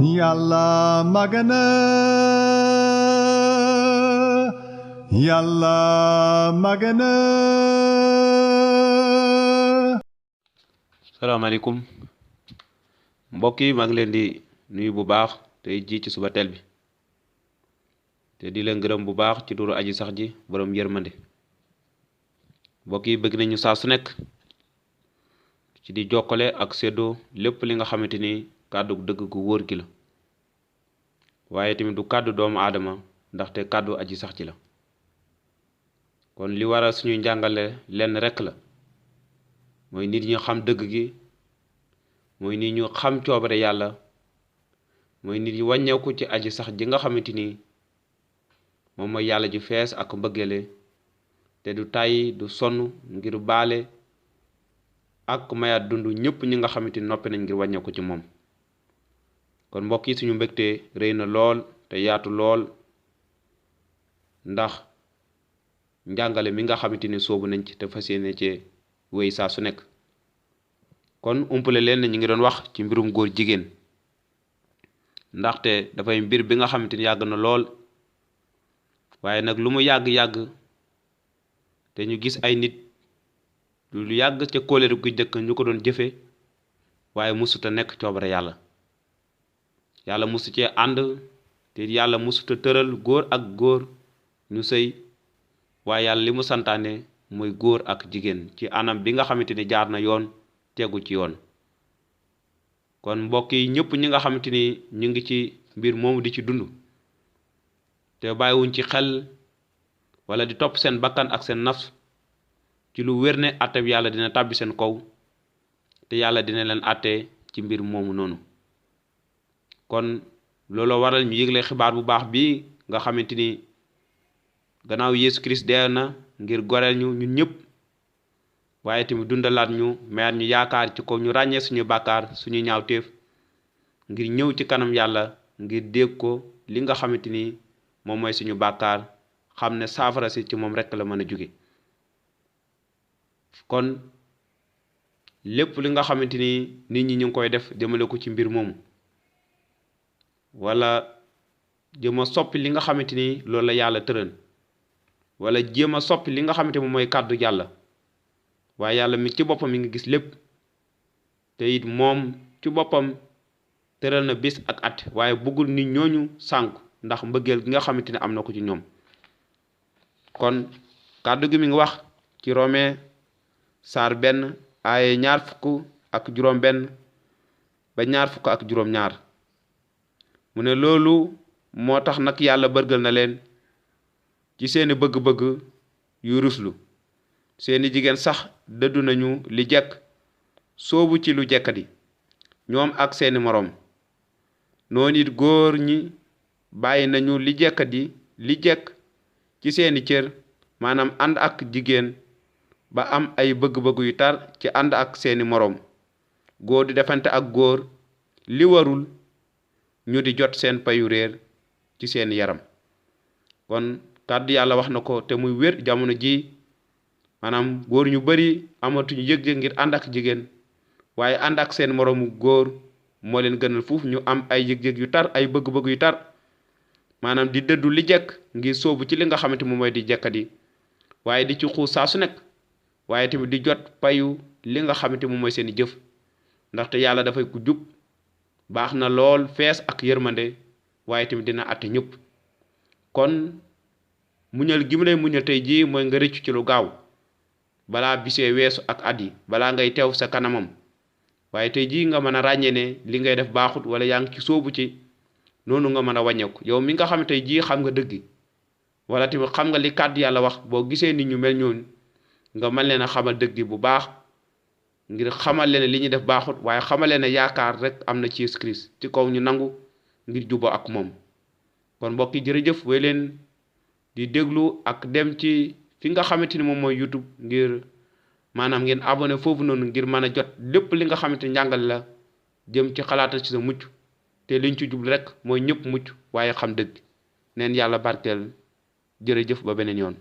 Yàlla magana Yàlla magana. salaamaaleykum mbokk yi maa ngi leen di nuyu bu baax tey ji ci suba teel bi te di leen gërëm bu baax ci turu aji sax ji borom yërmande. mbokk yi bëgg nañu saa su nekk ci di jokkale ak séddoo lépp li nga xamante ni kàddu dëgg gu wóor gi la, waaye tamit du kàddu doomu aadama ndaxte kàddu aji sax ji la. kon li waral suñuy njàngale lenn rekk la, mooy nit ñu xam dëgg gi, mooy nit ñu xam coobare yàlla, mooy nit ñu wàññeeku ci aji sax ji nga xamante ni moom mooy yàlla ji fees ak mbëggele te du tàyyi du sonn ngir baale ak mayaat dund ñëpp ñi nga xamante ni noppi nañ ngir wàññeeku ci moom. kon mbokk yi suñu mbégte rëy na lool te yaatu lool, ndax njàngale mi nga xamante ni soobu nañ ci te fas yéene ci wéy saa su nekk. kon umpale leen ne ñu ngi doon wax ci mbirum góor jigéen, ndaxte dafay mbir bi nga xamante ni yàgg na lool, waaye nag lu mu yàgg-yàgg te ñu gis ay nit lu yàgg ca kóllëre gu jëkk ñu ko doon jëfe, waaye musuta nekk coobare yàlla. yàlla musu cee ànd te yàlla musuta tëral góor ak góor ñu sëy, waaye yàlla li mu santaane mooy góor ak jigéen ci anam bi nga xamante ni jaar na yoon tegu ci yoon. kon mbokk yi ñëpp ñi nga xamante ni ñu ngi ci mbir moomu di ci dund te bàyyiwuñ ci xel wala di topp seen bakkan ak seen nafs, ci lu wér ne àtte bi yàlla dina tàbbi seen kaw te yàlla dina leen àtte ci mbir moomu noonu. kon looloo waral ñu yëgle xibaar bu baax bi nga xamante ni gannaaw Yeesu Kirist dee na ngir goreel ñu ñun ñëpp, waaye tamit dundalaat ñu mayaat ñu yaakaar ci ko ñu ràññee suñu bàkkaar suñu ñaawteef ngir ñëw ci kanam yàlla ngir dégg ko li nga xamante ni moom mooy suñu bàkkaar, xam ne saafara si ci moom rekk la mën a jóge. kon lépp li nga xamante ni nit ñi ñu ngi koy def jëmale ko ci mbir moomu, wala jéem a soppi li nga xamante ni loolu la yàlla tëral, wala jéem a soppi li nga xamante moom mooy kàddu yàlla, waaye yàlla mi ci boppam mi ngi gis lépp te it moom ci boppam tëral na bis ak at, waaye bëggul nit ñooñu sànku ndax mbëggeel gi nga xamante ne am na ko ci ñoom. kon kàddu gi mi ngi wax ci Romain saar 1 aaye 20 ba 22. mu ne loolu moo tax nag yàlla bërgal na leen ci seeni bëgg-bëgg yu ruslu, seeni jigéen sax dëddu nañu li jekk soobu ci lu jekkadi ñoom ak seeni moroom. noonu it góor ñi bàyyi nañu li jekkadi li jekk ci seeni cër, maanaam ànd ak jigéen ba am ay bëgg-bëgg yu tar ci ànd ak seeni moroom. góor di defante ak góor li warul ñu di jot seen payu réer ci seen yaram. kon kàddu yàlla wax na ko te muy wér jamono ji, maanaam góor ñu bari amatuñu yëg-yëg ngir ànd ak jigéen, waaye ànd ak seen moroomu góor moo leen gënal fuuf ñu am ay yëg-yëg yu tar, ay bëgg-bëgg yu tar, maanaam di dëddu li jekk ngir sóobu ci li nga xamante moom mooy di jekkadi, waaye di ci xuus saa su nekk, waaye tamit di jot payu li nga xamante moom mooy seeni jëf, ndaxte yàlla dafay ku jub, baax na lool, fees ak yërmande, waaye tamit dina àtte ñëpp. kon muñal gi mu lay muñal tey jii mooy nga rëccu ci lu gaaw balaa bisee weesu ak at yi, balaa ngay teew sa kanamam. waaye tey jii nga mën a ràññee ne li ngay def baaxut wala yaa ngi ci sóobu ci, noonu nga mën a wàññeeku yow mi nga xam ne tey jii xam nga dëgg, wala tamit xam nga li kàddu yàlla wax. boo gisee nit ñu mel ñoon nga mën leen a xamal dëgg bu baax, ngir xamal leen li ñuy def baaxut, waaye xamal leen yaakaar rek am na ci Yeesu Kirist ci kaw ñu nangu ngir juboo ak moom. kon mbokk yi jërëjëf, way leen di déglu ak dem ci fi nga xamante ni moom mooy YouTube ngir maanaam ngeen abonné foofu noonu ngir mën a jot lépp li nga xamante ni njàngal la jëm ci xalaatal ci sa mucc, te liñ ci jublu rek mooy ñëpp mucc waaye xam dëgg. neen yàlla barkeel, jërëjëf ba beneen yoon.